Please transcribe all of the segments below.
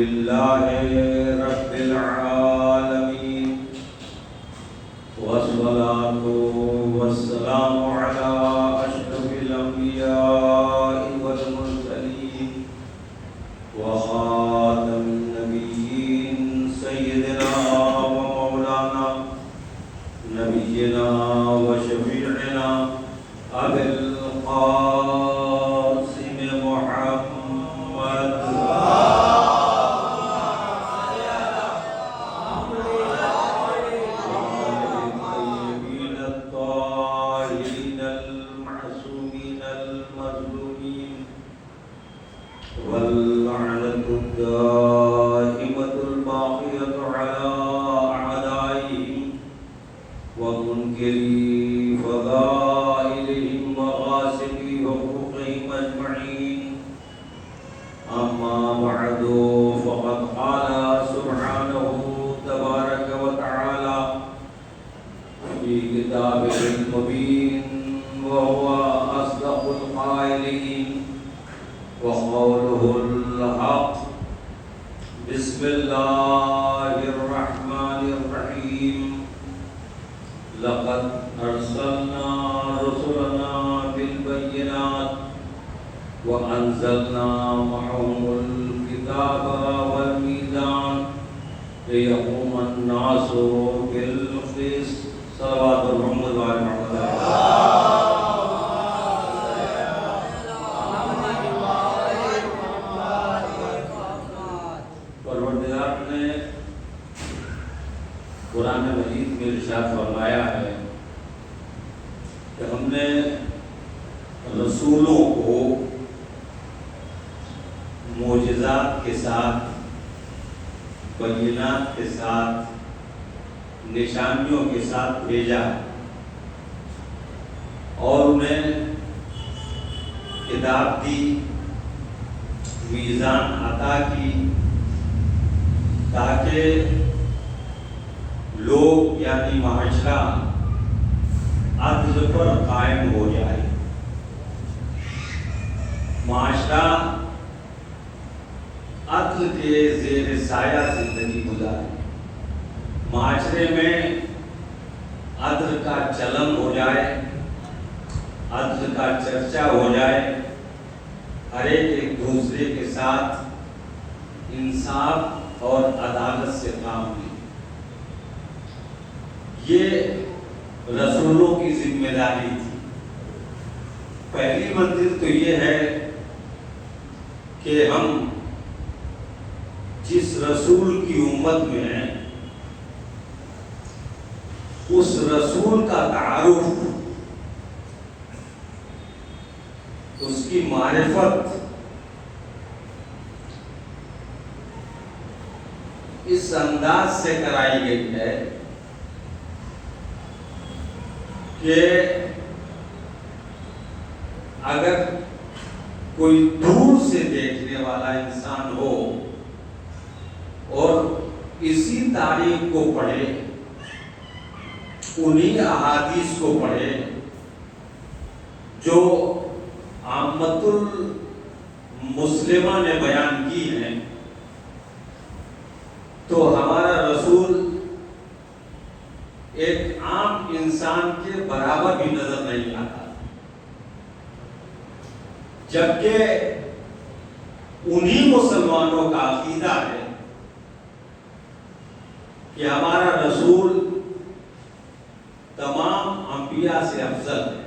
لله رب العالمين والصلاة والسلام على أشرف الأنبياء والمرسلين وخاتم النبيين سيدنا ومولانا نبينا وشفيعنا أبي القاسم محمد الطيبين الطاهرين المعصومين المظلومين واللعنة الدائمة الباقية على أعدائهم ومنكري فضائلهم وغاسقي حقوقهم أجمعين. أما بعد فقد قال سبحانه تبارك وتعالى في كتابه المبين وهو أصدق القائلين وقوله الحق. بسم الله الرحمن الرحيم. لقد أرسلنا رسلنا بالبينات وأنزلنا معهم الكتاب والميزان ليقوم الناس بالقسط. صلوات محمد وآل محمد. پروردگار نے قرآن مجید میں ارشاد فرمایا ہے کہ ہم نے رسولوں کو معجزات کے ساتھ، بینات کے ساتھ، نشانیوں کے ساتھ بھیجا اور انہیں کتاب دی، میزان عطا کی تاکہ لوگ یعنی معاشرہ عدل پر قائم ہو جائے، معاشرہ عدل کے زیر سایہ زندگی گزارے، معاشرے میں عدل کا چلن ہو جائے، عدل کا چرچا ہو جائے، ہر ایک دوسرے کے ساتھ انصاف اور عدالت سے کام لے۔ یہ رسولوں کی ذمہ داری تھی۔ پہلی منزل تو یہ ہے کہ ہم جس رسول کی امت میں ہیں اس رسول کا تعارف، اس کی معرفت اس انداز سے کرائی گئی ہے کہ اگر کوئی دور سے دیکھنے والا انسان ہو اور اسی تاریخ کو پڑھے، انہی احادیث کو پڑھے جو عامت المسلمہ نے بیان کی ہیں، تو ہمارا رسول ایک عام انسان کے برابر بھی نظر نہیں آتا، جبکہ انہی مسلمانوں کا عقیدہ ہے کہ ہمارا رسول تمام انبیاء سے افضل ہے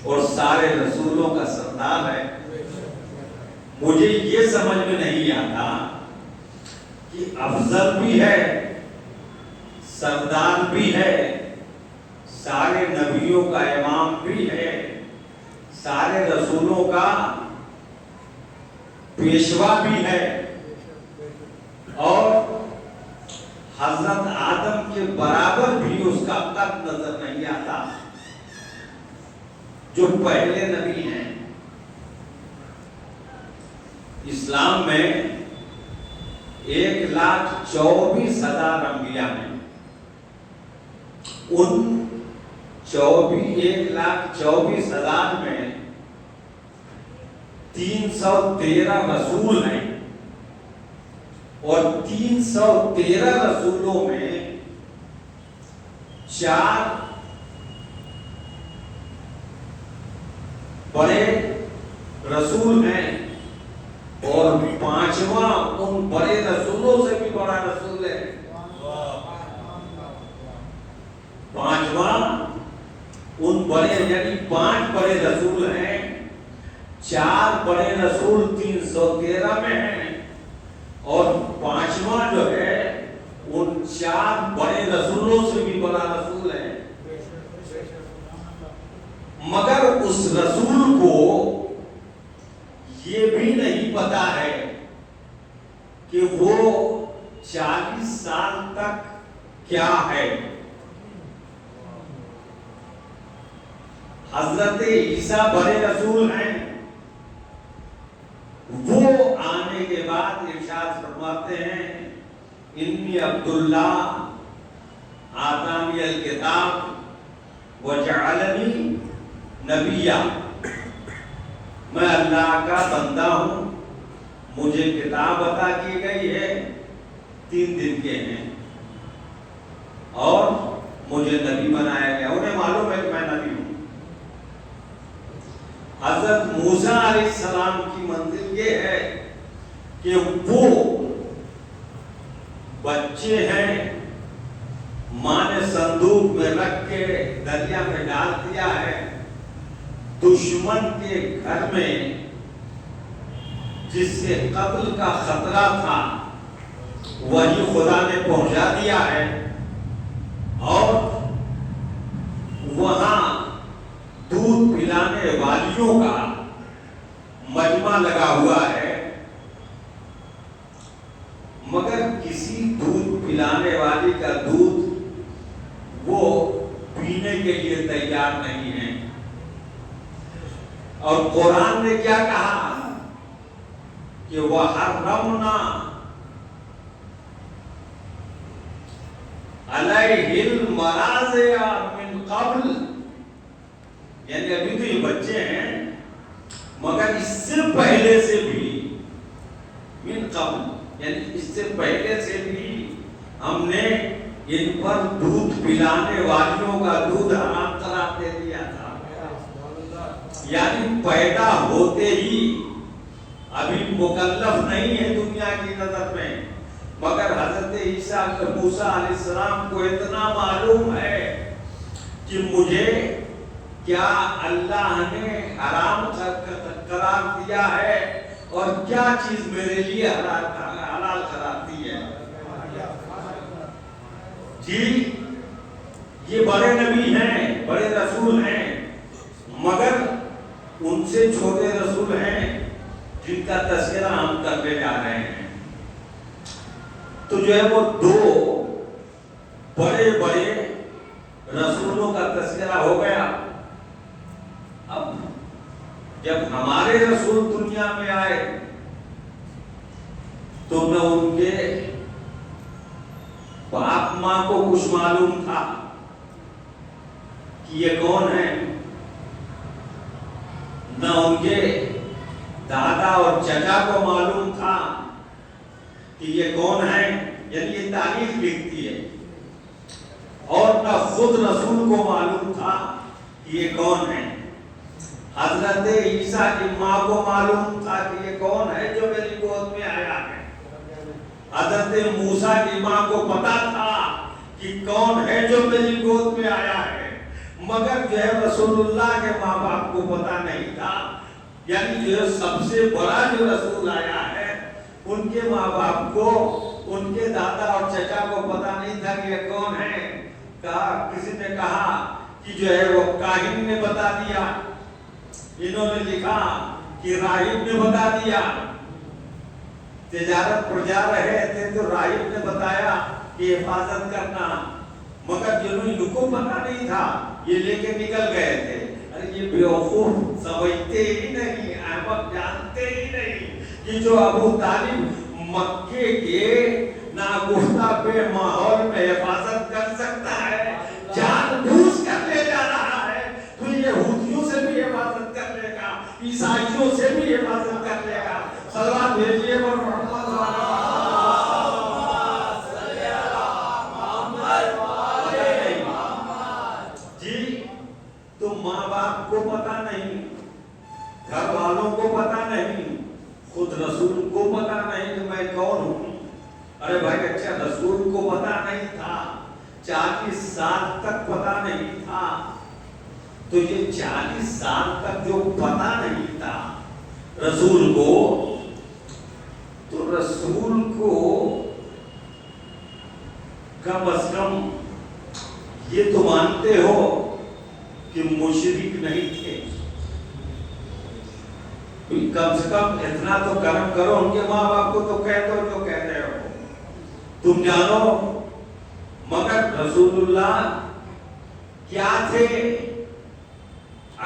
اور سارے رسولوں کا سردار ہے۔ مجھے یہ سمجھ میں نہیں آتا کہ افضل بھی ہے، سردار بھی ہے، سارے نبیوں کا امام بھی ہے، سارے رسولوں کا پیشوا بھی ہے، اور حضرت آدم کے برابر بھی اس کا قد نظر نہیں آتا جو پہلے نبی ہیں۔ اسلام میں 1,24,000 انبیاء ہیں، ان 1,24,000 میں 313 رسول ہیں اور 313 رسولوں میں 4 بڑے رسول ہیں اور 5واں ان بڑے رسولوں سے بھی بڑا رسول ہے. 5واں ان بڑے یعنی 5 بڑے رسول ہیں، 4 بڑے رسول 313 میں ہیں اور 5واں جو ہے ان 4 بڑے رسولوں سے بھی بڑا رسول ہے. مگر اس رسول کو یہ بھی نہیں پتا ہے کہ وہ 40 سال تک کیا ہے. حضرت عیسیٰ بڑے رسول ہیں، وہ آنے کے بعد ارشاد فرماتے ہیں انی عبداللہ آتانی الکتاب وجعلنی نبیہ، میں اللہ کا بندہ ہوں، مجھے کتاب عطا کی گئی ہے 3 دن کے ہیں اور مجھے نبی بنایا گیا. انہیں معلوم ہے کہ میں نبی ہوں. حضرت موسیٰ علیہ السلام کی منزل یہ ہے کہ وہ بچے ہیں، ماں نے صندوق میں رکھ کے دریا میں ڈال دیا ہے. دشمن کے گھر میں جس سے قتل کا خطرہ تھا وہی خدا نے پہنچا دیا ہے اور وہاں دودھ پلانے والیوں کا مجمع لگا ہوا ہے. مگر کسی دودھ پلانے والی کا دودھ وہ پینے کے لیے تیار نہیں ہے. اور قرآن نے کیا کہا کہ وَحَرَّمْنَا عَلَيْهِ الْمَرَاضِعَ مِنْ قَبْلِ، یعنی ابھی تو یہ بچے ہیں مگر اس سے پہلے سے بھی من قبل، یعنی اس سے پہلے سے بھی ہم نے ان پر دودھ پلانے والیوں کا دودھ حرام قرار دے دیا تھا. یعنی پیدا ہوتے ہی ابھی مکلف نہیں ہے دنیا کی نظر میں، مگر حضرت عیسیٰ موسیٰ علیہ السلام کو اتنا معلوم ہے کہ مجھے کیا اللہ نے حرام قرار دیا ہے اور کیا چیز میرے لیے حلال قرار دی ہے. جی یہ بڑے نبی ہیں، بڑے رسول ہیں، مگر ان سے چھوٹے رسول ہیں جن کا تذکرہ ہم کرنے جا رہے ہیں. تو جو ہے وہ 2 بڑے بڑے رسولوں کا تذکرہ ہو گیا. اب جب ہمارے رسول دنیا میں آئے تو نہ ان کے باپ ماں کو کچھ معلوم تھا کہ یہ کون ہے، نہ ان کے دادا اور چچا کو معلوم تھا کہ یہ کون ہے، یعنی یہ تاریخ لکھتی ہے. اور نہ خود رسول کو معلوم تھا کہ یہ کون ہے. حضرت عیسیٰ کی ماں کو معلوم تھا کہ یہ کون ہے جو میری گود میں آیا ہے. حضرت موسیٰ کی ماں کو پتا تھا کہ کون ہے جو میری گود میں آیا ہے، مگر جو ہے رسول اللہ کے ماں باپ کو پتا نہیں تھا. یعنی جو سب سے بڑا جو رسول آیا ہے ان کے ماں باپ کو، ان کے دادا اور چچا کو پتا نہیں تھا کہ یہ کون ہے. کسی نے کہا کہ جو ہے وہ کاہن نے بتا دیا، انہوں نے لکھا کہ راہب نے بتا دیا. تجارت پر جا رہے تھے تو راہب نے بتایا کہ حفاظت کرنا، مگر جنہوں ان کو پتا نہیں تھا یہ لے کے نکل گئے تھے. ارے یہ بیوقوف سمجھتے ہی نہیں، احمق جانتے ہی نہیں کہ جو ابو طالب مکے کے ناگفتہ پہ ماحول میں حفاظت کر سکتا ہے، جان بوجھ کر لے جا رہا ہے، تو یہ یہودیوں سے بھی حفاظت کر لے گا، عیسائیوں سے بھی حفاظت کر لے گا. صلوات بھیجیے پر محمد 40 سال تک پتا نہیں تھا. تو یہ 40 سال تک جو پتا نہیں تھا رسول کو، تو رسول کو کم از کم یہ تو مانتے ہو کہ مشرک نہیں تھے. کم سے کم اتنا تو کرم کرو، ان کے ماں باپ کو تو کہہ دو جو کہہ رہے ہو. تم جانو مگر رسول اللہ کیا تھے؟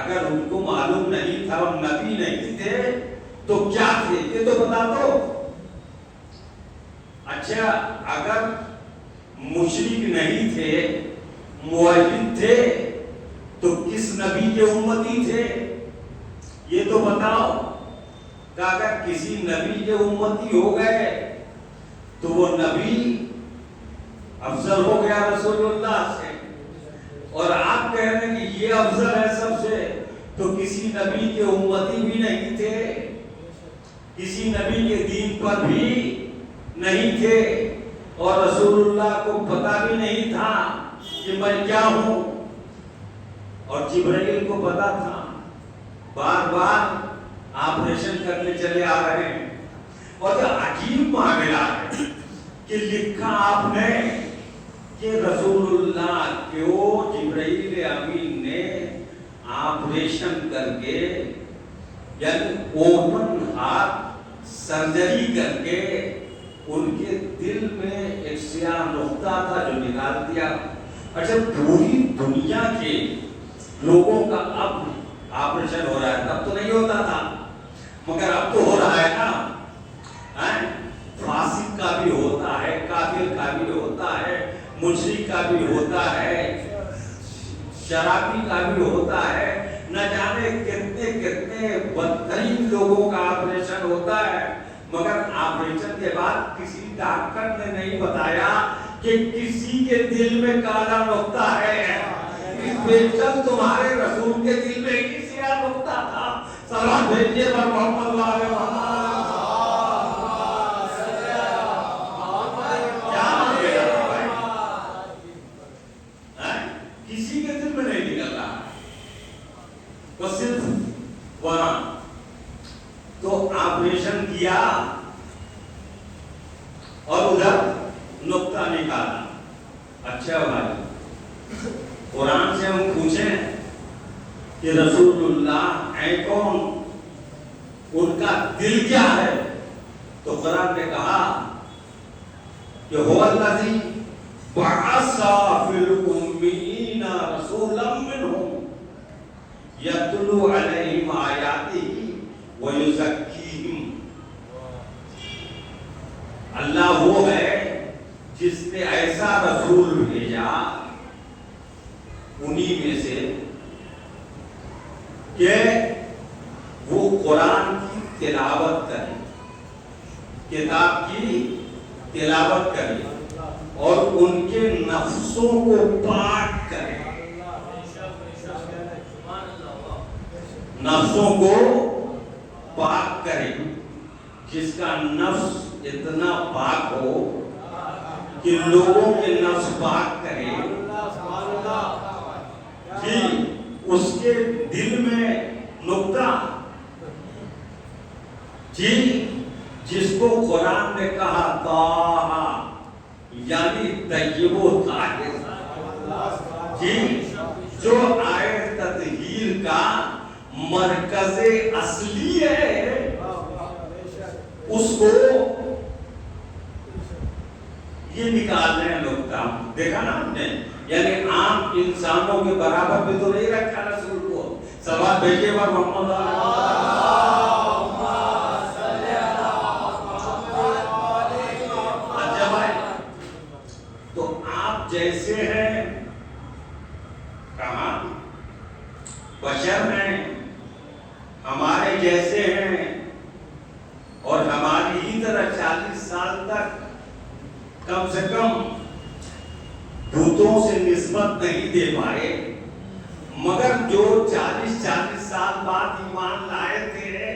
اگر ان کو معلوم نہیں تھا اور نبی نہیں تھے تو کیا تھے یہ تو بتا دو. اچھا اگر مشرک نہیں تھے، موحد تھے، تو کس نبی کے امتی تھے یہ تو بتاؤ. کہ اگر کسی نبی کے امتی ہو گئے تو وہ نبی افضل ہو گیا رسول اللہ سے، اور آپ کہہ رہے ہیں کہ یہ افضل ہے سب سے، تو کسی نبی کے امتی بھی نہیں تھے، کسی نبی کے دین پر بھی نہیں تھے، اور رسول اللہ کو پتا بھی نہیں تھا کہ میں کیا ہوں. اور جبرائیل کو پتا تھا، بار بار آپریشن کرنے چلے آ رہے ہیں. اور یہ عجیب معاملہ ہے کہ لکھا آپ نے کہ رسول اللہ کو جبرائیل امین نے آپریشن کر کے، یعنی اوپن ہارٹ سرجری کر کے ان کے دل میں ایک سیاہ نقطہ تھا جو نکال دیا. اچھا پوری دنیا کے لوگوں کا اب آپریشن ہو رہا ہے، تب تو نہیں ہوتا تھا مگر اب تو ہو رہا ہے نا. فاسق کا بھی ہوتا ہے، کافر کا بھی ہوتا ہے، مشرک کا بھی ہوتا ہے، شرابی کا بھی ہوتا ہے، نہ جانے کتنے کتنے بدترین لوگوں کا آپریشن ہوتا ہے. مگر آپریشن کے بعد کسی ڈاکٹر نے نہیں بتایا کہ کسی کے دل میں کالا نقطہ ہے. بیشک تمہارے رسول کے دل میں ہی سیاہ نقطہ تھا. سلام بھیجیے پر محمد وعلى محمد. کیا کسی کے دل میں نہیں نکل رہا، وہ صرف وہاں تو آپریشن کیا اور ادھر نقطہ نکالا. اچھا بھائی قرآن سے ہم پوچھیں کہ رسول اللہ ہے کون، ان کا دل کیا ہے، تو قرآن نے کہا کہ هو الذی بعث فی الامیین رسولا منہم یتلو علیہم آیاتہ ویزکیہم. اللہ وہ ہے جس نے ایسا رسول بھیجا انہی میں سے کہ وہ قرآن کی تلاوت کرے، کتاب کی تلاوت کرے اور ان کے نفسوں کو پاک کرے، نفسوں کو پاک کرے. جس کا نفس اتنا پاک ہو کہ لوگوں کے نفس پاک کرے، کہ اس کے دل میں نقطہ، جی جس کو قرآن نے کہا طٰہٰ یعنی طیب و طاہر، جی جو آئے تطہیر کا مرکز اصلی ہے، اس کو یہ نکالنے ہیں نقطہ. دیکھا نا ہم نے، یعنی عام انسانوں کے برابر بھی تو نہیں رکھا رسول کو. سوال بھیجیے بار محمد اچھا بھائی، تو آپ جیسے ہیں کہاں بشر ہیں، ہمارے جیسے ہیں، اور ہماری ہی طرح 40 سال تک کم سے کم بھوتوں سے نسبت نہیں دے پائے. مگر جو 40 سال بعد ایمان لائے تھے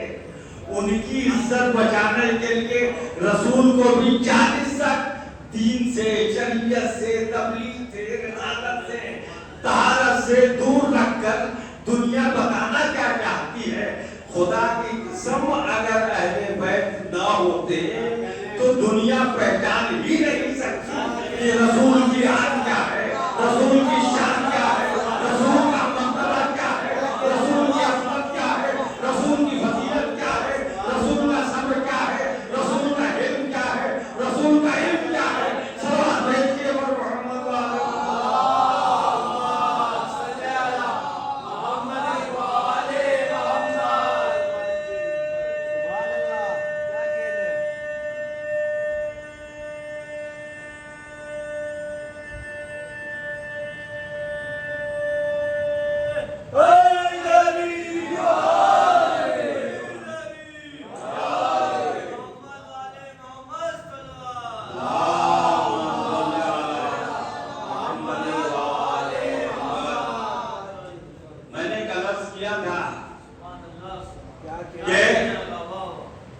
ان کی عزت بچانے کے لیے رسول کو بھی 40 تک دین سے، شریعت سے، تبلیغ سے، دنیا بتانا کیا چاہتی ہے؟ خدا کی قسم اگر اہل بیت نہ ہوتے تو دنیا پہچان ہی نہیں سکتی کہ رسول کی آن کیا ہے، رسول کی شان کیا ہے، رسول کا مرتبہ کیا ہے، رسول کی عظمت کیا ہے، رسول کی فضیلت کیا ہے، رسول کا صبر کیا ہے، رسول کا علم کیا ہے، رسول کا علم کیا ہے۔ صلوات بھیجیے پر محمد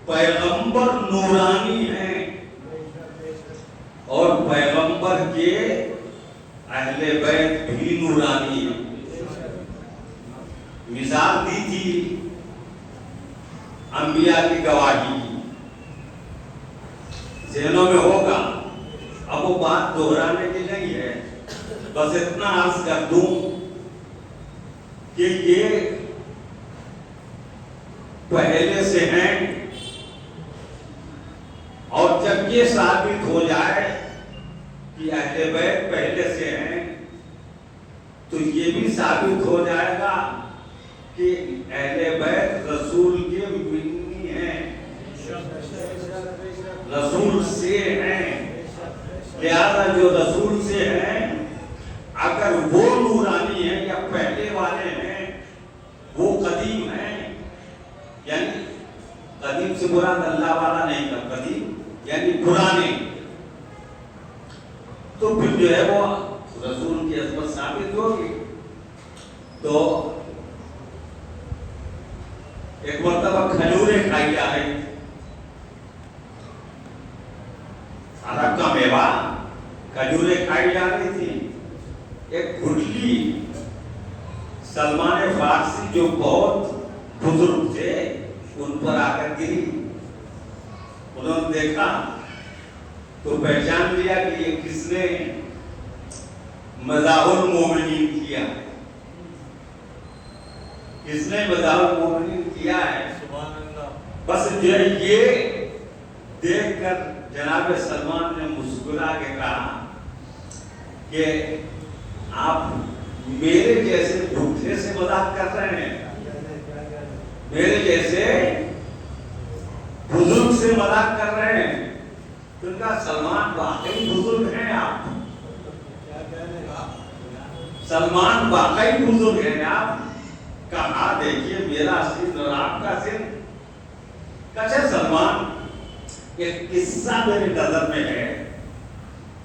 پیغمبر نورانی ہیں اور پیغمبر کے اہل بیت بھی نورانی ہیں۔ مثال دی تھی انبیاء کی گواہی کی، ذہنوں میں ہوگا، اب وہ بات دہرانے کی نہیں ہے، بس اتنا عرض کر دوں کہ یہ پہلے سے ہیں، اور جب یہ ثابت ہو جائے کہ اہل بیت پہلے سے ہیں تو یہ بھی ثابت ہو جائے گا کہ اہل بیت رسول کے منی ہیں، رسول سے ہیں، لہذا جو رسول سے ہیں اگر وہ نورانی ہیں یا پہلے والے ہیں، وہ قدیم ہیں، یعنی قدیم سے مراد اللہ والا نہیں تھا، قدیم یعنی پرانے، تو پھر جو ہے وہ رسول کی عظمت ثابت ہوگی۔ تو ایک مرتبہ کھجوریں کھائی جا رہی تھی، عرب کا میوہ، کھجوریں کھائی جا رہی تھی، ایک گھٹلی سلمان فارسی جو بہت بزرگ تھے ان پر آ کر گری، انہوں نے دیکھا تو پہچان لیا کہ یہ کس نے مزاح المومنین کیا، کس نے مزاح المومنین کیا ہے۔ بس یہ دیکھ کر جناب سلمان نے مسکرا کے کہا کہ آپ میرے جیسے بھوکے سے مذاق کر رہے ہیں، میرے جیسے بزرگ سے مذاق کر رہے ہیں۔ تو ان کا سلمان واقعی بزرگ ہیں آپ، سلمان واقعی بزرگ ہیں آپ۔ کہا دیکھیے میرا سن اور آپ کا سن، کچھ سلمان ایک قصہ میرے نظر میں ہے،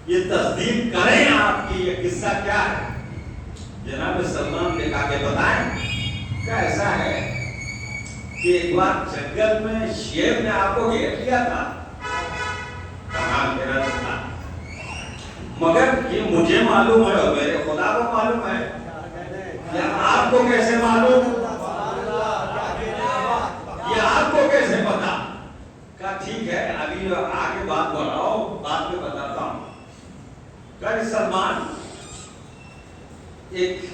یہ تصدیق کریں آپ کی یہ قصہ کیا ہے۔ جناب سلمان نے کہا کہ بتائیں کیا ایسا ہے کہ ایک بار جنگل میں شیر نے آپ کو گھیر لیا تھا؟ کہا میرا تھا، مگر یہ مجھے معلوم ہے اور میرے خدا کو معلوم ہے، یا آپ کو کیسے معلوم، یہ آپ کو کیسے پتا؟ کہا ٹھیک ہے ابھی آگے بات بڑھاؤ، بعد میں بتاتا ہوں۔ کہ سلمان ایک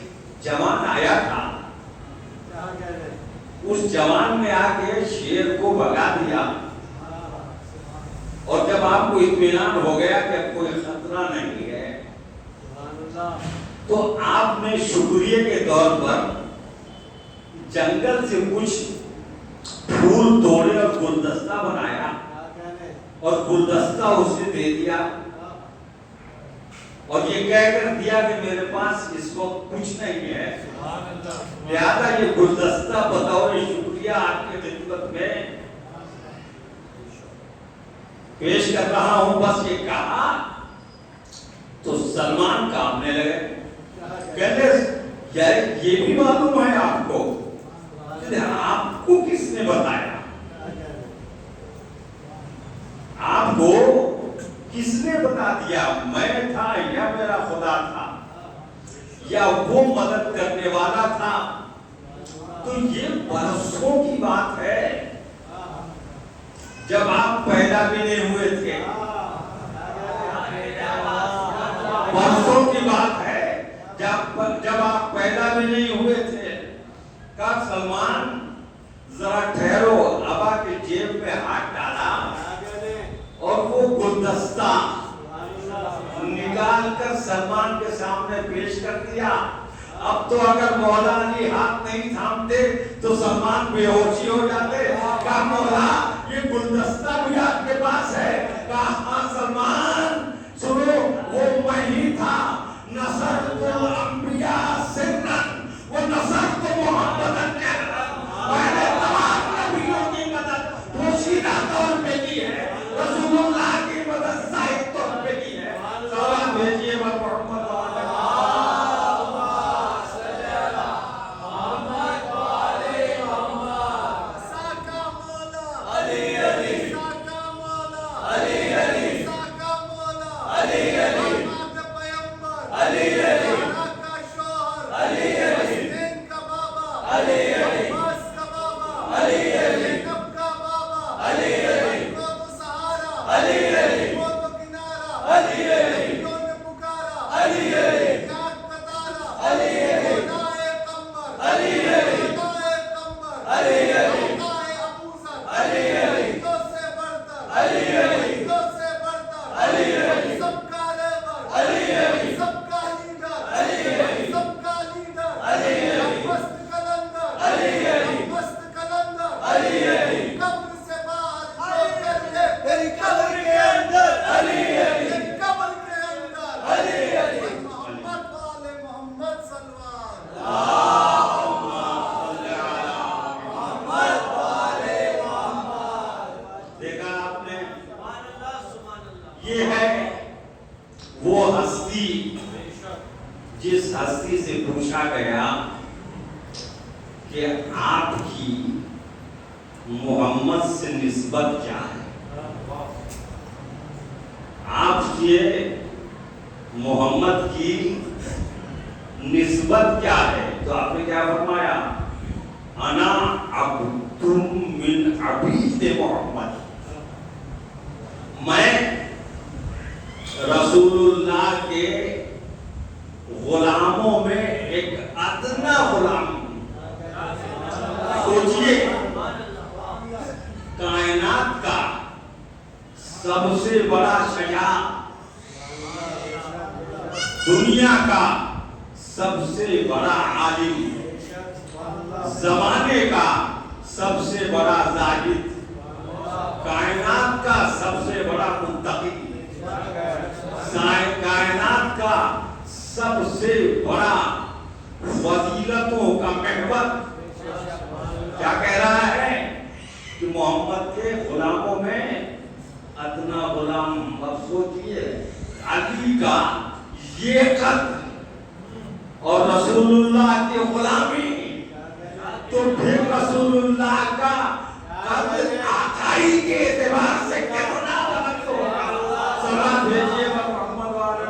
جوان آیا تھا، اس جوان نے آ کے شیر کو بھگا دیا، اور جب آپ کو اطمینان ہو گیا کہ اب کوئی خطرہ نہیں ہے تو آپ نے شکریہ کے طور پر جنگل سے کچھ پھول توڑے اور گلدستہ بنایا اور گلدستہ اسے دے دیا، اور یہ کہہ کر دیا کہ میرے پاس اس وقت کچھ نہیں ہے، لہذا یہ گلدستہ بطور شکریہ آپ کی خدمت میں پیش کر رہا ہوں۔ بس یہ کہا تو سلمان کانپنے لگے، کہتے یار یہ بھی معلوم ہے آپ کو؟ آپ کو کس نے بتایا؟ آپ کو کس نے بتا دیا؟ میں تھا یا میرا خدا تھا یا وہ مدد کرنے والا تھا؟ تو یہ برسوں کی بات ہے، جب آپ پیدا بھی نہیں ہوئے تھے، برسوں کی بات ہے جب آپ پیدا بھی نہیں ہوئے تھے۔ کہا سلمان ذرا ٹھہرو، ابا کے جیب میں ہاتھ ڈالا اور وہ گلدستہ نکال کر سلمان کے سامنے پیش کر دیا۔ اب تو اگر مولا علی ہاتھ نہیں تھامتے تو سلمان بے ہوشی ہو جاتے۔ کہا مولا یہ گلدستہ بھی آپ کے پاس ہے؟ کہا ہاں سلمان سنو، وہ میں ہی تھا، نصرت الانبیاء سرًا ونصرت محمدا جہرًا، میں نے تمام نبیوں کی مدد پوشیدہ طور پہ کی ہے، رسول اللہ کی مدد ظاہر طور پہ کی ہے۔ سلام بھیجیے محمد جس ہستی سے پوچھا گیا کہ آپ کی محمد سے نسبت کیا ہے، آپ کے محمد کی نسبت کیا ہے، تو آپ نے کیا فرمایا؟ انا عبد من عبید محمد، میں رسول اللہ کے غلاموں میں ایک ادنا غلام ہوں۔ سوچئے کائنات کا سب سے بڑا شجاع، دنیا کا سب سے بڑا عالم، زمانے کا سب سے بڑا زاہد، کائنات کا سب سے بڑا منتقی، کائنات کا سب سے بڑا فضیلتوں کا محور کیا کہہ رہا ہے کہ محمد کے غلاموں میں ادنا غلام۔ اب سوچئے علی کا یہ خط اور رسول اللہ کی غلامی، تو پھر رسول اللہ کا قد آقائی کے اعتبار سے کتنا بلند ہوگا۔ سلام بھیجیے محمد والے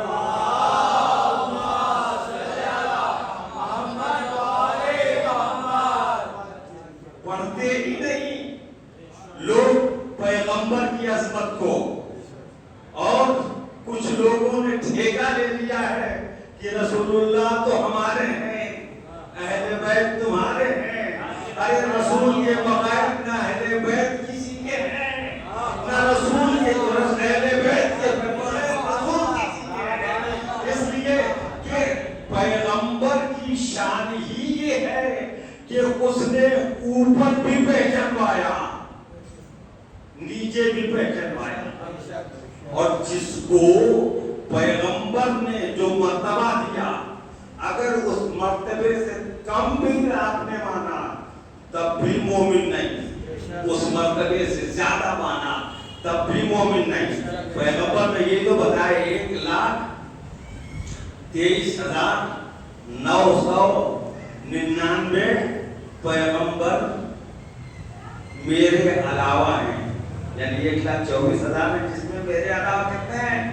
پڑھتے ہی نہیں لوگ پیغمبر کی عظمت کو، اور کچھ لوگوں نے ٹھیکہ لے لیا ہے کہ رسول اللہ تو ہمارے ہیں، اہل بیت تمہارے ہیں۔ ارے رسول کے بغیر نہ اہل بیت کسی کے ہیں، نہ رسول کے اہل بیت کے بغیر رسول کسی کے ہیں۔ اس لیے کہ پیغمبر کی شان ہی یہ ہے کہ اس نے اوپر بھی پہچانوایا، نیچے بھی پہچانوایا، اور جس کو پیغمبر نے جو مرتبہ دیا، اگر اس مرتبے سے کم بھی آپ نے مانا تب بھی مومن نہیں، اس مرتبے سے زیادہ مانا تب بھی مومن نہیں۔ پیغمبر نے یہ تو بتایا 1,23,999 پیغمبر میرے علاوہ ہیں، یعنی 1,24,000 ہے، جس میں میرے علاوہ کتنے ہیں؟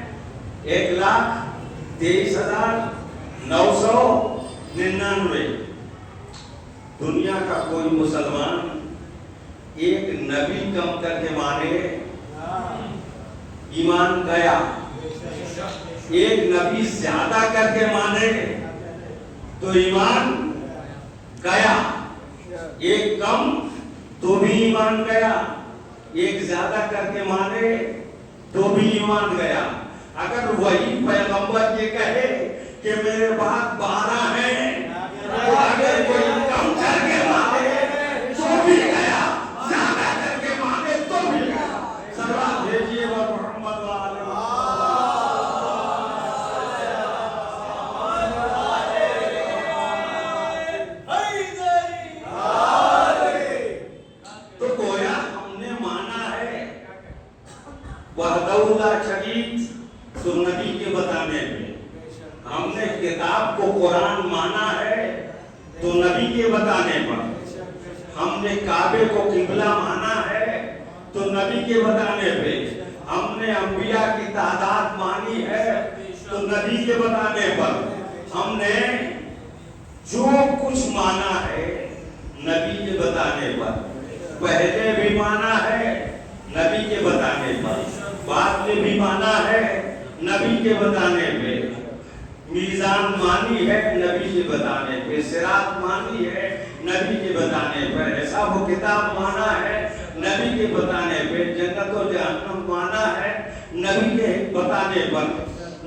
1,23,999۔ دنیا کا کوئی مسلمان ایک نبی کم کر کے مانے ایمان گیا، ایک نبی زیادہ کر کے مانے تو ایمان گیا، ایک کم تو بھی ایمان گیا، ایک زیادہ کر کے مانے تو بھی ایمان گیا۔ اگر وہی پیغمبر یہ کہے کہ میرے بعد 12 ہیں، تو اگر کوئی کم کر کے مانے تو بھی گیا، زیادہ کر کے مانے تو بھی گیا۔ سلام بھیجیے محمد والے تو نبی کے بتانے میں، ہم نے کتاب کو قرآن مانا ہے تو نبی کے بتانے پر، ہم نے کعبے کو قبلہ مانا ہے تو نبی کے بتانے پہ، ہم نے انبیاء کی تعداد مانی ہے تو نبی کے بتانے پر، ہم نے جو کچھ مانا ہے نبی کے بتانے پر، پہلے بھی مانا ہے نبی کے بتانے پر، بعد میں بھی مانا ہے نبی کے بتانے پہ، میزان مانی ہے نبی کے بتانے پہ، صراط مانی ہے نبی کے بتانے پر، حساب و کتاب مانا ہے نبی کے بتانے پہ، جنت و جہنم مانا ہے نبی کے بتانے پر،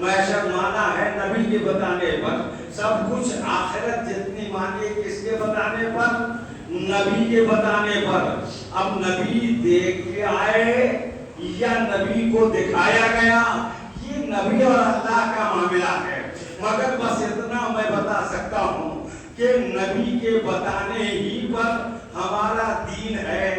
محشر مانا ہے نبی کے بتانے پر، سب کچھ آخرت جتنی مانی ہے کس کے بتانے پر؟ نبی کے بتانے پر۔ اب نبی دیکھ کے آئے یا نبی کو دکھایا گیا، یہ نبی اور اللہ کا معاملہ ہے، مگر بس اتنا میں بتا سکتا ہوں کہ نبی کے بتانے ہی پر ہمارا دین ہے،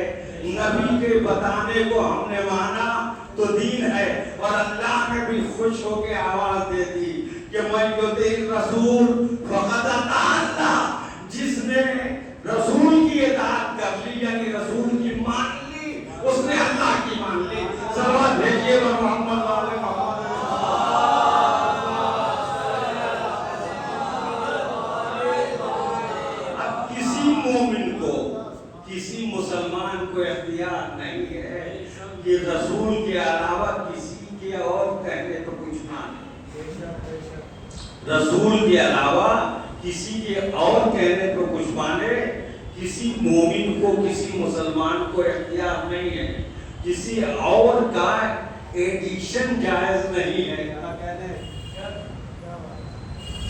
نبی کے بتانے کو ہم نے مانا تو دین ہے۔ اور اللہ نے بھی خوش ہو کے آواز دے دی کہ من یطع الرسول فقد اطاع اللہ، جس نے رسول کی اطاعت کر لی یعنی رسول کی مان لی، اس نے اللہ کی مان لی۔ صلوات بھیجیے محمد والے محمد۔ اب کسی مومن کو، کسی مسلمان کو اختیار نہیں ہے کہ رسول کے علاوہ کسی کے اور کہنے تو کچھ مانے، رسول کے علاوہ کسی کے اور کہنے تو کچھ مانے۔ کسی مومن کو، کسی مسلمان کو اختیار نہیں ہے، کسی اور کا ایڈیشن جائز نہیں ہے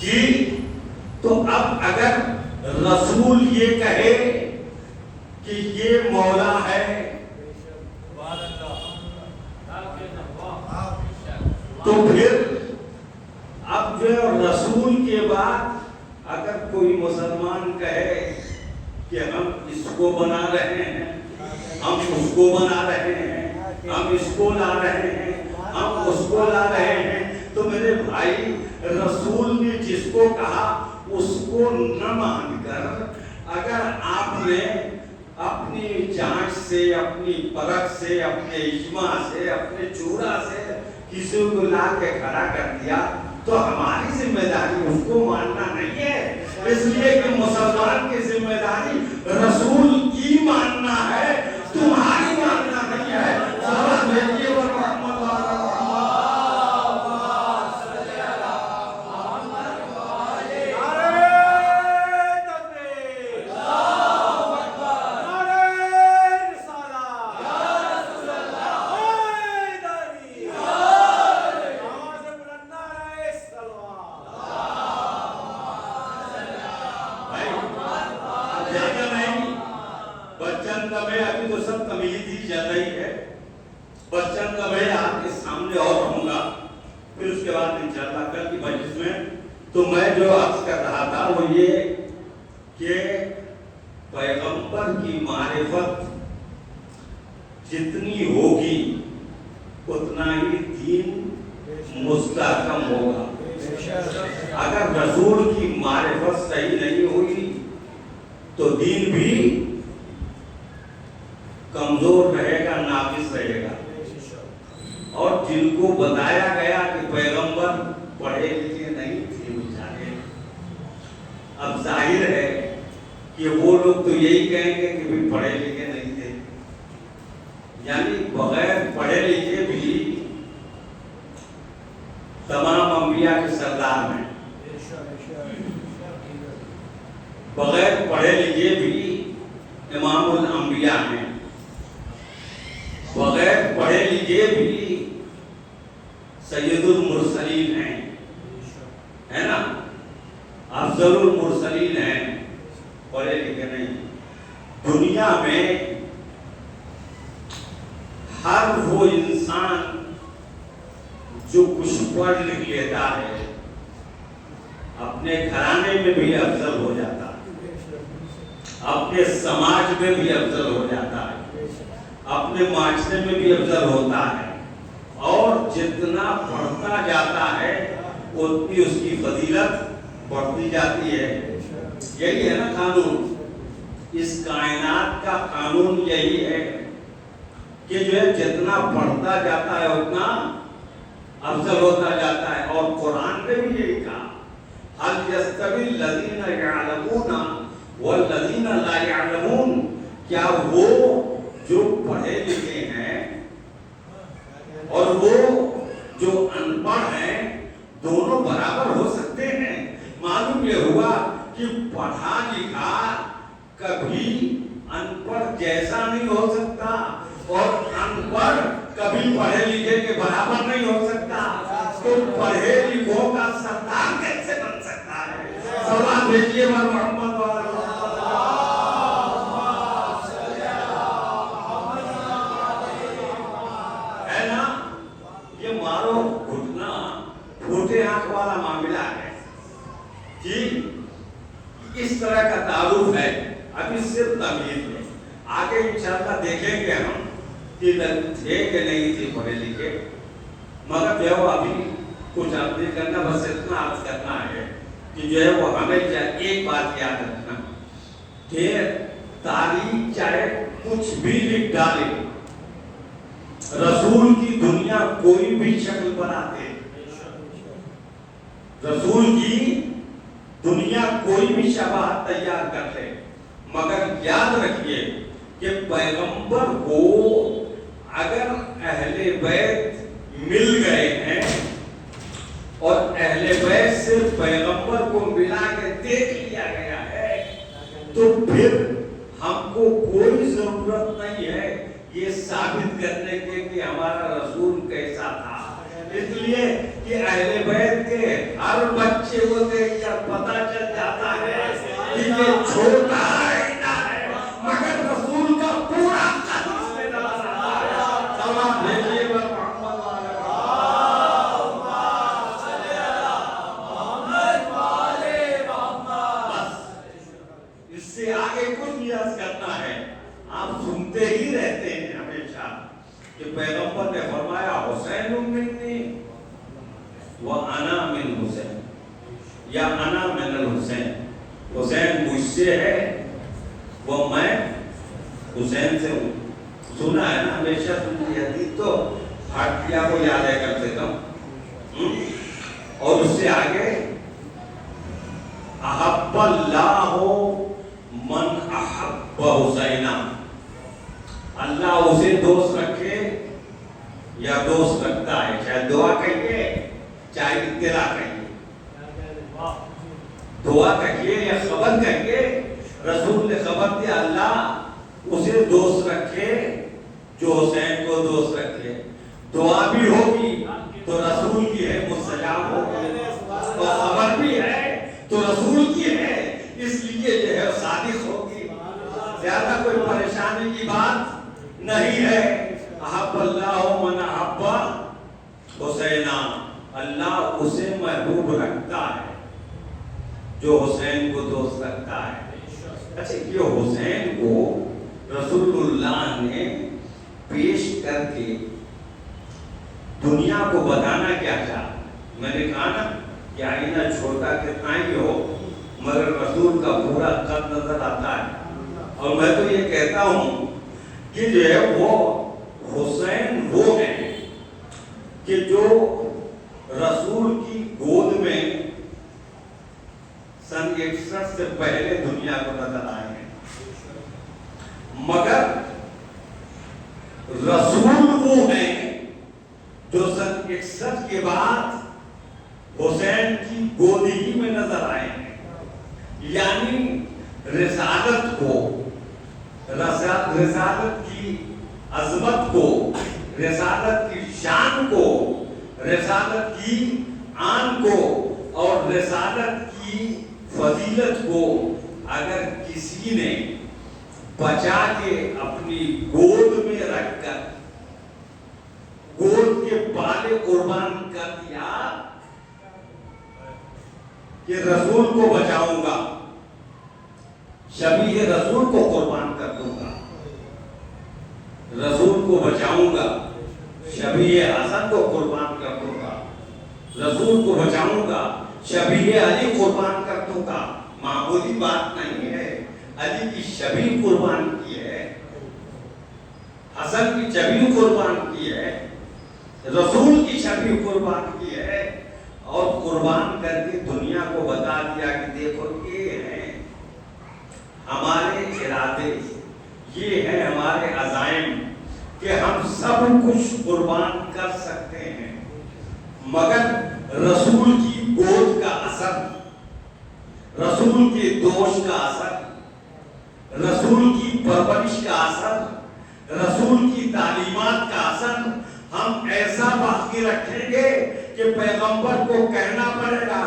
جی۔ تو اب اگر رسول یہ کہے کہ یہ مولا ہے تو پھر اب جو رسول کے بعد اگر کوئی مسلمان کہے کہ ہم اس کو بنا رہے ہیں، ہم اس کو بنا رہے ہیں، ہم اس کو لا رہے ہیں، ہم اس کو لا رہے ہیں، تو میرے بھائی رسول نے جس کو کہا اس کو نہ مان کر اگر آپ نے اپنی جانچ سے، اپنی پرکھ سے، اپنے اجماع سے، اپنے چورا سے کسی کو لا کے کھڑا کر دیا تو ہماری ذمہ داری اس کو ماننا نہیں ہے، اس لیے کہ مسلمان کی ذمہ داری رسول کی ماننا ہے، تمہاری ماننا نہیں ہے۔ صلوات بھیجیے محمد والے تو میں جو عرض کر رہا تھا وہ یہ کہ پیغمبر کی معرفت جتنی ہوگی اتنا ہی دین مستحکم ہوگا۔ اگر رسول کی معرفت صحیح نہیں ہوئی تو دین بھی کمزور رہے گا، ناقص رہے گا۔ اور جن کو بتایا گیا کہ پیغمبر پڑھے لکھے نہیں تھے بیچارے، اب ظاہر ہے کہ وہ لوگ یہی کہیں گے کہ بھی پڑھے لکھے نہیں تھے. یعنی بغیر پڑھے لکھے بھی تمام انبیاء کے سردار ہیں. بغیر پڑھے لکھے بھی امام الانبیاء ہیں. بغیر پڑھے لکھے بھی سید المرسلین ہیں, ہے نا, افضل المرسلین ہیں, پڑھے لکھے نہیں. دنیا میں ہر وہ انسان جو کچھ پڑھ لکھ لیتا ہے اپنے گھرانے میں بھی افضل ہو جاتا ہے, اپنے سماج میں بھی افضل ہو جاتا ہے, اپنے معاشرے میں بھی افضل ہوتا ہے, اور جتنا پڑھتا جاتا ہے اتنی اس کی فضیلت بڑھتی جاتی ہے. یہی ہے نا قانون, اس کائنات کا قانون یہی ہے کہ جو ہے جتنا پڑھتا جاتا ہے اتنا افضل ہوتا جاتا ہے. اور قرآن نے بھی یہی کہا, هل يستوي الذين يعلمون والذين لا يعلمون, کیا وہ جو پڑھے لکھے ہیں اور وہ جو ان پڑھ ہیں دونوں برابر ہو سکتے ہیں؟ معلوم یہ ہوا کہ پڑھا لکھا کبھی ان پڑھ جیسا نہیں ہو سکتا اور ان پڑھ کبھی پڑھے لکھے کے برابر نہیں ہو سکتا. تو پڑھے لکھوں کا سردار کیسے بن سکتا ہے؟ سوال بھیجیے محمد ہے نا. یہ مارو گھٹنا پھوٹے آنکھ والا معاملہ ہے کہ اس طرح کا تعارف ہے. ابھی صرف تمیز ہے, آگے انشاءاللہ دیکھیں گے ہم کہ تھے کہ نہیں تھے پڑھے لکھے, مگر جو ہے وہ ابھی کچھ آپ نہیں کرنا, بس اتنا عرض کرنا ہے کہ جو ہے وہ ہمیشہ ایک بات یاد رکھنا کہ تاریخ چاہے کچھ بھی لکھ ڈالے, رسول کی دنیا کوئی بھی شکل بناتے, رسول کی دنیا کوئی بھی شباہت تیار کر لے, مگر یاد رکھیے کہ پیغمبر کو اگر اہل بیت مل گئے ہیں اور اہل بیت سے پیغمبر کو ملا کے دیکھ لیا گیا ہے تو پھر ہم کو کوئی ضرورت نہیں ہے یہ ثابت کرنے کے کہ ہمارا رسول کیسا تھا. اس لیے کہ اہل بیت کے ہر بچے کو دیکھ کر پتہ چل جاتا ہے کہ یہ چھوٹا ہے مگر رسول کا پورا قد اس میں نظر آتا ہے. سلام بھیجیے محمد اس سے آگے کچھ نیاز کرنا ہے. آپ سنتے ہی رہتے ہیں ہمیشہ کہ پیغمبر نے فرمایا حسین منی وانا من حسین, یا انا من الحسین, حسین مجھ سے ہے وہ میں حسین سے ہوں. سنا ہے نا ہمیشہ سنتی حدیث تو ہٹیا کو یاد ہے کم سے کم. اور اس سے آگے احب اللہ من احب حسینہ, اللہ اسے دوست رکھے یا دوست رکھتا ہے, چاہے دعا کہیے چاہے اطلاع کہیے, دعا کہیے یا خبر کہیے. رسول نے خبر دیا اللہ اسے دوست رکھے جو حسین کو دوست رکھے. دعا بھی ہوگی تو رسول کی ہے مستجاب ہوگی, اور خبر بھی ہے تو رسول کی ہے اس لیے جو ہے صادق ہوگی. زیادہ کوئی پریشانی کی بات نہیں ہے. احب اللہ من احب حسینہ, اللہ اسے محبوب رکھتا ہے جو حسین کو دوست رکھتا ہے. اچھا یہ حسین کو رسول اللہ نے پیش کر کے دنیا کو بتانا کیا چاہا. میں نے کہا نا کہ آئینہ چھوٹا کتنا ہی ہو مگر رسول کا پورا قد نظر آتا ہے. اور میں تو یہ کہتا ہوں کہ جو ہے وہ حسین وہ ہیں کہ جو رسول کی گود میں سن 61 سے پہلے دنیا کو نظر آئے ہیں. مگر رسول وہ ہیں جو سن 61 کے بعد حسین کی گودی میں نظر آئے ہیں، یعنی رسالت کو، رسالت کی عظمت کو، رسالت کی شان کو، رسالت کی آن کو اور رسالت کی فضیلت کو اگر کسی نے بچا کے اپنی گود میں رکھ کر گود کے بالے قربان کر دیا کہ رسول کو بچاؤں گا، شبیہ رسول کو قربان کر دوں گا، رسول کو بچاؤں گا، شبیہ حسن کو قربان کر دوں گا، رسول کو بچاؤں گا، شبیہ علی قربان کر دوں گا، معمولی بات نہیں ہے۔ علی کی شبیہ قربان کی ہے، حسن کی شبیہ قربان کی ہے، رسول کی شبیہ قربان کی ہے، اور قربان کر کے دنیا کو بتا دیا کہ دیکھو یہ ہیں ہمارے ارادے، یہ ہیں ہمارے عزائم کہ ہم سب کچھ قربان کر سکتے ہیں، مگر رسول کی گود کا اثر، رسول کے دوش کا اثر، رسول کی پرورش کا اثر، رسول کی تعلیمات کا اثر ہم ایسا باقی رکھیں گے کہ پیغمبر کو کہنا پڑے گا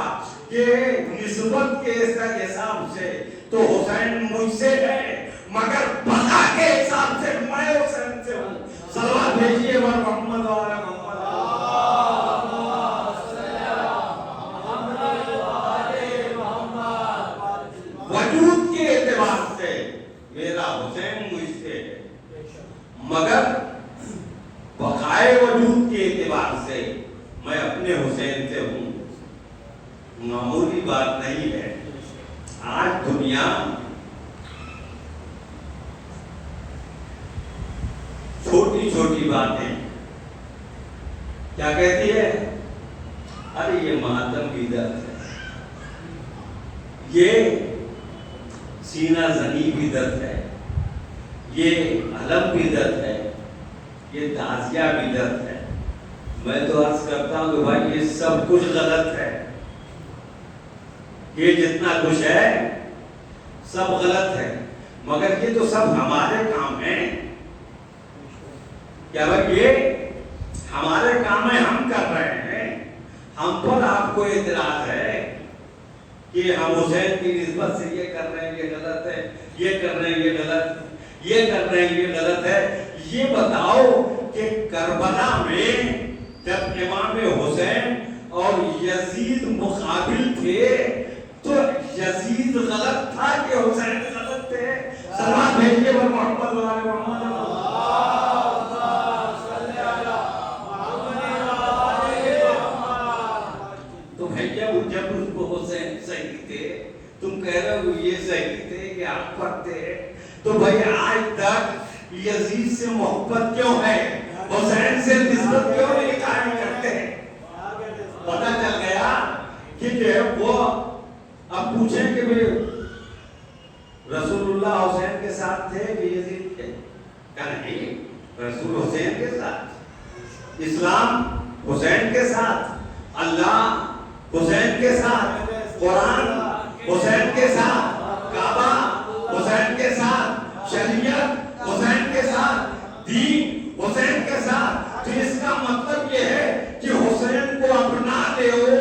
کہ نسبت کے حساب سے تو حسین مجھ سے ہے، مگر بقا کے حساب سے میں حسین سے ہوں۔ صلوات بھیجیے محمد والا محمد، وجود کے اعتبار سے میرا حسین مجھ سے ہے، مگر بقائے وجود کے اعتبار سے میں اپنے حسین سے ہوں۔ معمولی بات نہیں ہے۔ آج دنیا چھوٹی چھوٹی باتیں کیا کہتی ہے؟ ارے یہ ماتم بدعت ہے، یہ سینہ زنی بدعت ہے، یہ علم بدعت ہے، یہ تعزیہ بدعت ہے۔ میں تو عرض کرتا ہوں کہ بھائی یہ سب کچھ غلط ہے، یہ جتنا کچھ ہے سب غلط ہے، مگر یہ تو سب ہمارے کام ہیں۔ کیا بھائی یہ ہمارے کام ہیں، ہم کر رہے ہیں، ہم پر آپ کو اعتراض ہے کہ ہم حسین کی نسبت سے یہ کر رہے ہیں یہ غلط ہے، یہ کر رہے ہیں یہ غلط، یہ کر رہے ہیں یہ غلط ہے۔ یہ بتاؤ کہ کربلا میں جب امام حسین اور یزید مقابل تھے تو یزید غلط تھا کہ حسین غلط تھے؟ صلوات بھیجیے محمد والے محمد، تو بھیا جب اس کو حسین صحیح تھے، تم کہہ رہے ہو یہ صحیح تھے یہ آپ پر تھے، تو بھائی آج تک یزید سے محبت کیوں ہے، حسین سے نسبت کیوں نہیں قائم کرتے؟ پتہ چل گیا کہ جو ہے وہ اب پوچھیں کہ رسول اللہ حسین کے ساتھ تھے کہ یزید کے؟ کہ نہیں، رسول حسین کے ساتھ، اسلام حسین کے ساتھ، اللہ حسین کے ساتھ، قرآن حسین کے ساتھ، کعبہ حسین کے ساتھ، شریعت حسین کے ساتھ، دین حسین کے ساتھ۔ تو اس کا مطلب یہ ہے کہ حسین کو اپنا لو،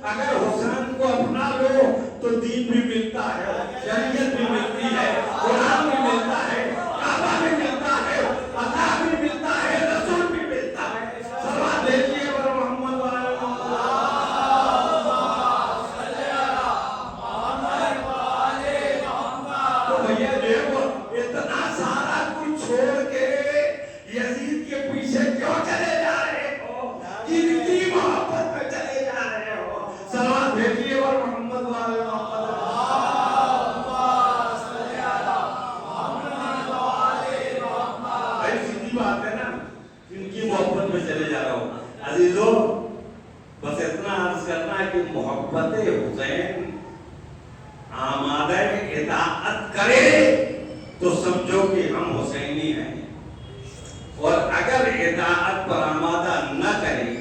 اگر حسین کو اپنا لو تو دین بھی ملتا ہے، شریعت بھی ملتی ہے، قرآن بھی ملتا ہے، کعبہ بھی ملتا ہے، اللہ بھی ملتا ہے، رسول بھی ملتا ہے۔ صلوات بھیجیے محمد والے محمد۔ تو بھیا دیکھو اتنا سارا کچھ چھوڑ کے یزید کے پیچھے کیوں چلے جا رہے ہو؟ کن کی محبت میں چلے جا رہے ہو؟ صلوات بھیجیے اور محمد والے محمد۔ بھائی سیدھی بات ہے نا، کن کی محبت میں چلے جا رہا ہوں؟ عزیزو بس اتنا عرض کرنا ہے کہ محبت حسین آمادہ اطاعت کرے تو سمجھو کہ ہم حسینی ہیں، اور اگر اطاعت پر آمادہ نہ کریں،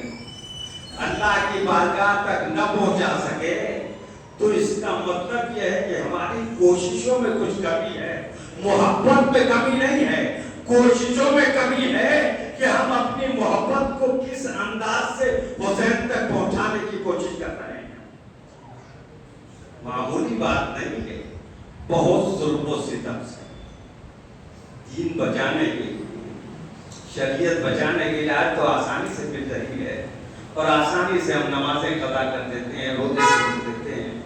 اللہ کی بارگاہ تک نہ پہنچا سکے، تو اس کا مطلب یہ ہے کہ ہماری کوششوں میں کچھ کمی ہے۔ محبت میں کمی نہیں ہے، کوششوں میں کمی ہے کہ ہم اپنی محبت کو کس انداز سے حسین تک پہنچانے کی کوشش کر رہے ہیں۔ معمولی بات نہیں ہے، بہت ظلم و ستم سے دین بچانے کے لیے، شریعت بچانے کے لیے آج تو آسانی سے مل رہی ہے، اور آسانی سے ہم نمازیں قضا کر دیتے ہیں، روزے چھوڑ دیتے ہیں،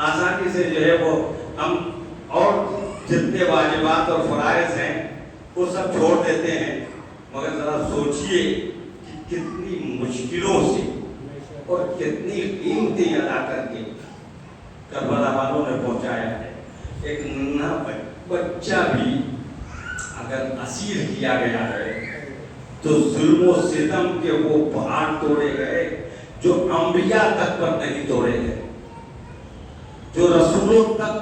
آسانی سے جو ہے وہ ہم اور جتنے واجبات اور فرائض ہیں وہ سب چھوڑ دیتے ہیں۔ مگر ذرا سوچئے کہ کتنی مشکلوں سے اور کتنی قیمتیں ادا کر کے کربلا والوں نے پہنچایا ہے۔ ایک ننھا بچہ بھی اگر اسیر کیا گیا ہے تو ظلم و ستم کے وہ پہاڑ توڑے گئے جو انبیاء تک پر نہیں توڑے گئے، جو رسولوں تک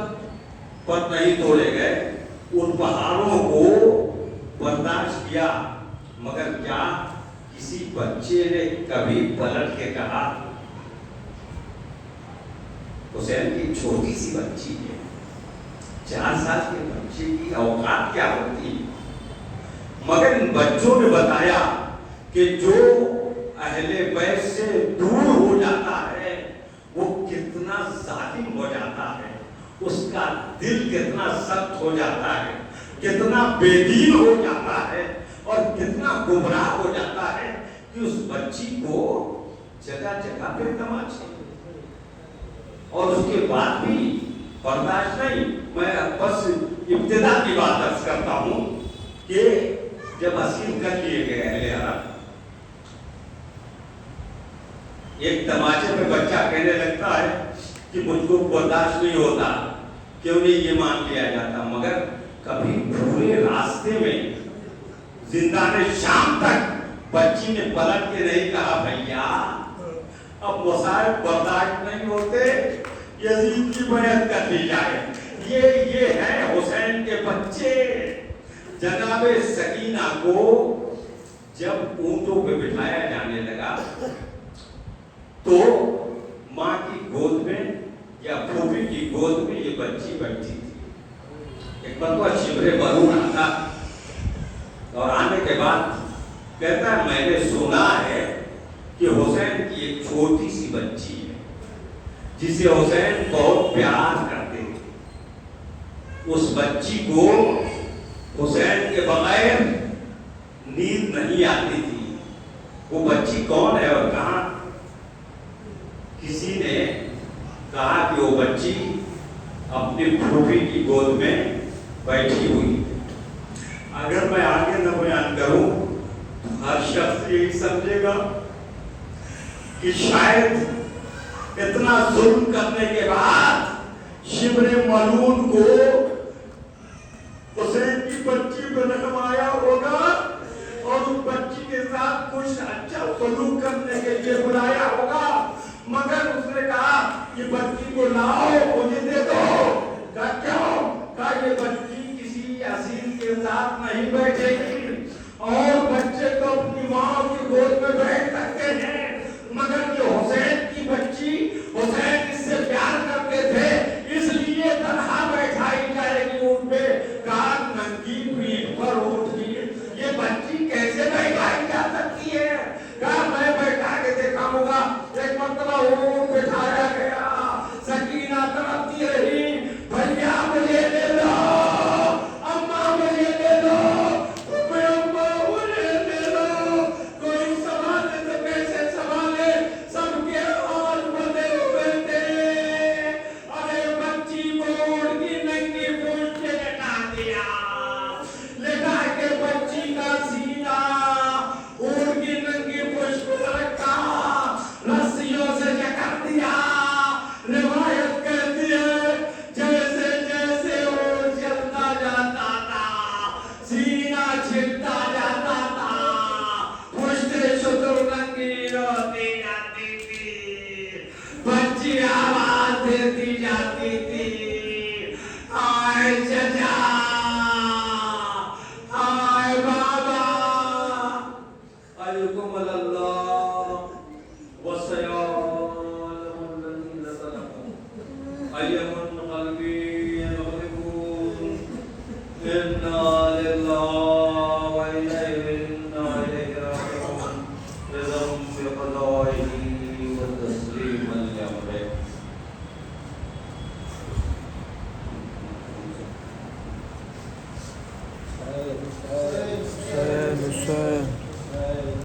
پر نہیں توڑے گئے۔ ان پہاڑوں کو برداشت کیا، مگر کیا کسی بچے نے کبھی پلٹ کے کہا؟ حسین کی چھوٹی سی بچی ہے، 4 سال کے بچے کی اوقات کیا ہوتی؟ مگر ان بچوں نے بتایا کہ جو اہل بیت سے دور ہو جاتا ہے وہ کتنا ظالم ہو جاتا ہے، اس کا دل کتنا سخت ہو جاتا ہے، کتنا بے دین ہو جاتا ہے، اور کتنا گمراہ ہو جاتا ہے کہ اس بچی کو جگہ جگہ پہ تماچے، اور اس کے بعد بھی برداشت نہیں۔ میں بس ابتدا کی بات عرض کرتا ہوں کہ جب اسیر کر لیے گئے اہل عرب، ایک تماچے میں بچہ کہنے لگتا ہے کہ مجھ کو برداشت نہیں ہوتا، کیوں نہیں یہ مان لیا جاتا؟ مگر کبھی پورے راستے میں زندان شام تک بچی نے پلٹ کے نہیں کہا بھیا اب مصائب برداشت نہیں ہوتے، یزید کی بیعت کر لی جائے۔ یہ ہے حسین کے بچے۔ جناب سکینہ کو جب اونٹوں پہ بٹھایا جانے لگا تو ماں کی گود میں یا پھوپھی کی گود میں یہ بچی بیٹھی تھی۔ ایک مرتبہ شبر مرون آتا اور آنے کے بعد کہتا ہے میں نے سنا ہے کہ حسین کی ایک چھوٹی سی بچی ہے جسے حسین بہت پیار کرتے تھے، اس بچی کو حسین کے بغیر نیند نہیں آتی تھی۔ وہ بچی کون ہے اور کہاں؟ کسی نے کہا کہ وہ بچی اپنی پھوپھی کی گود میں بیٹھی ہوئی۔ اگر میں آگے نہ بیان کروں ہر شخص یہی سمجھے گا کہ شاید اتنا ظلم کرنے کے بعد شبر ملعون کو حسین کی بچی پہ رحم آیا ہوگا اور اس بچی کے ساتھ کچھ اچھا سلوک کرنے کے لیے بلایا